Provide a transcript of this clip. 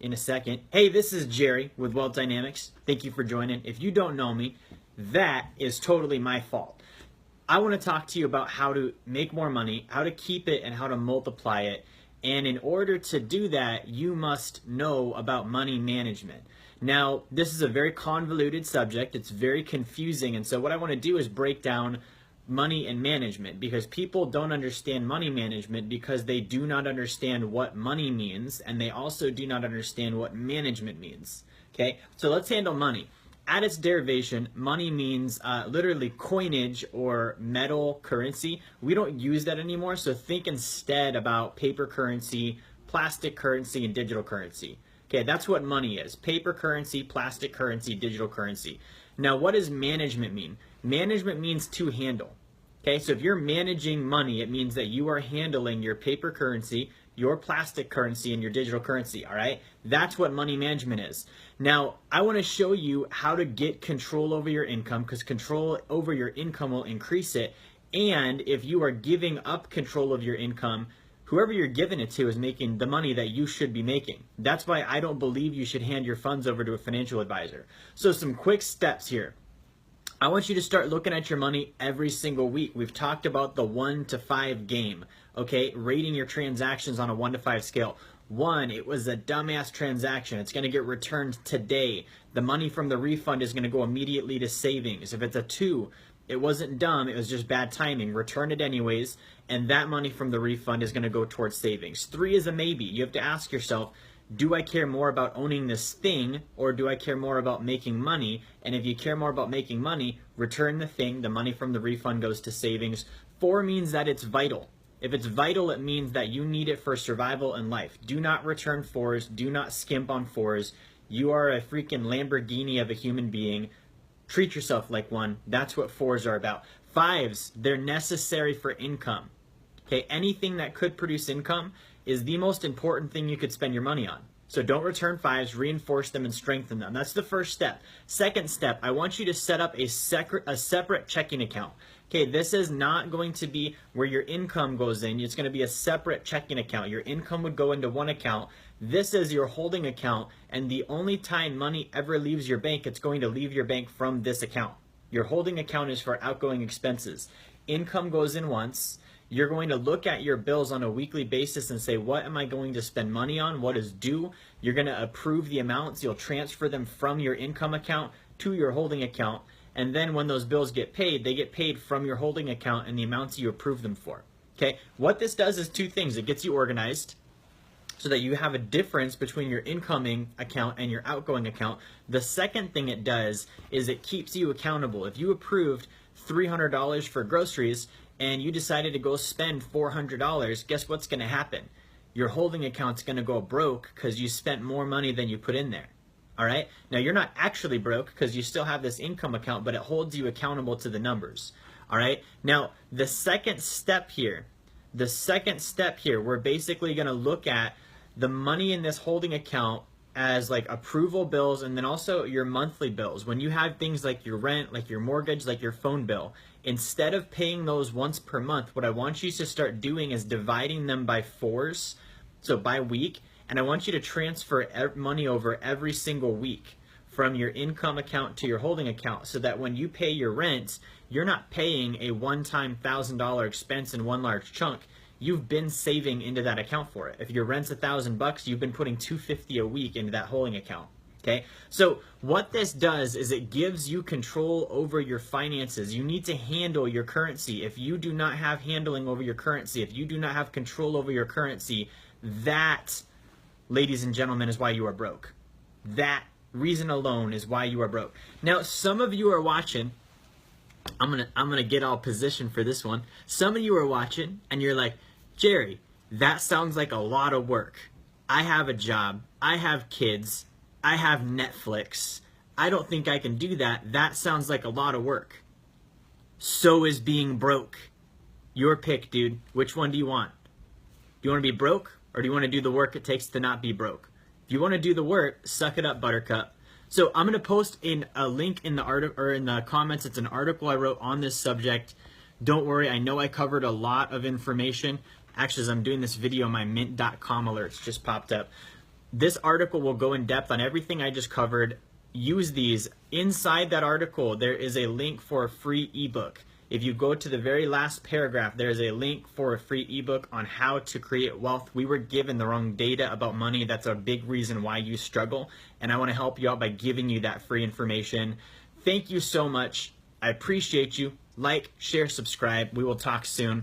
in a second. Hey, this is Jerry with Wealth Dynamics. Thank you for joining. If you don't know me, that is totally my fault. I want to talk to you about how to make more money, how to keep it, and how to multiply it. And in order to do that, you must know about money management. Now, this is a very convoluted subject. It's very confusing. And so what I want to do is break down money and management, because people don't understand money management because they do not understand what money means, and they also do not understand what management means. Okay, so let's handle money. At its derivation, money means literally coinage or metal currency. We don't use that anymore, so think instead about paper currency, plastic currency, and digital currency. Okay, that's what money is. Paper currency, plastic currency, digital currency. Now, what does management mean? Management means to handle. Okay, so if you're managing money, it means that you are handling your paper currency, your plastic currency, and your digital currency, all right? That's what money management is. Now, I want to show you how to get control over your income, because control over your income will increase it. And if you are giving up control of your income, whoever you're giving it to is making the money that you should be making. That's why I don't believe you should hand your funds over to a financial advisor. So some quick steps here. I want you to start looking at your money every single week. We've talked about the 1 to 5 game, okay? Rating your transactions on a 1 to 5 scale. 1, it was a dumbass transaction. It's going to get returned today. The money from the refund is going to go immediately to savings. If it's a 2, it wasn't dumb, it was just bad timing. Return it anyways, and that money from the refund is going to go towards savings. 3 is a maybe. You have to ask yourself, do I care more about owning this thing, or do I care more about making money? And if you care more about making money, return the thing. The money from the refund goes to savings. 4 means that it's vital. If it's vital, it means that you need it for survival in life. Do not return 4s. Do not skimp on 4s. You are a freaking Lamborghini of a human being. Treat yourself like one. That's what 4s are about. 5s, they're necessary for income. Okay, anything that could produce income is the most important thing you could spend your money on. So don't return 5s, reinforce them and strengthen them. That's the first step. Second step, I want you to set up a separate checking account. Okay, this is not going to be where your income goes in. It's going to be a separate checking account. Your income would go into one account. This is your holding account, and the only time money ever leaves your bank, it's going to leave your bank from this account. Your holding account is for outgoing expenses. Income goes in once. You're going to look at your bills on a weekly basis and say, what am I going to spend money on? What is due? You're going to approve the amounts. You'll transfer them from your income account to your holding account. And then when those bills get paid, they get paid from your holding account and the amounts you approve them for. Okay, what this does is 2 things. It gets you organized so that you have a difference between your incoming account and your outgoing account. The second thing it does is it keeps you accountable. If you approved $300 for groceries and you decided to go spend $400, guess what's going to happen? Your holding account's going to go broke because you spent more money than you put in there. All right? Now, you're not actually broke because you still have this income account, but it holds you accountable to the numbers. All right? Now, the second step here, we're basically going to look at the money in this holding account as like approval bills, and then also your monthly bills. When you have things like your rent, like your mortgage, like your phone bill, instead of paying those once per month, what I want you to start doing is dividing them by 4s, so by week, and I want you to transfer money over every single week from your income account to your holding account, so that when you pay your rent, you're not paying a one-time $1,000 expense in one large chunk. You've been saving into that account for it. If your rent's $1,000, you've been putting $250 a week into that holding account. Okay, so what this does is it gives you control over your finances. You need to handle your currency. If you do not have handling over your currency, if you do not have control over your currency, that, ladies and gentlemen, is why you are broke. That reason alone is why you are broke. Now, some of you are watching. I'm gonna get all positioned for this one. Some of you are watching and you're like, Jerry, that sounds like a lot of work. I have a job. I have kids. I have Netflix. I don't think I can do that. That sounds like a lot of work. So is being broke. Your pick, dude. Which one do you want? Do you want to be broke, or do you want to do the work it takes to not be broke? If you want to do the work, suck it up, buttercup. So I'm going to post in a link in the article or in the comments. It's an article I wrote on this subject. Don't worry, I know I covered a lot of information. Actually, as I'm doing this video, my mint.com alerts just popped up. This article will go in depth on everything I just covered. Use these. Inside that article, there is a link for a free ebook. If you go to the very last paragraph, there is a link for a free ebook on how to create wealth. We were given the wrong data about money. That's a big reason why you struggle. And I want to help you out by giving you that free information. Thank you so much. I appreciate you. Like, share, subscribe. We will talk soon.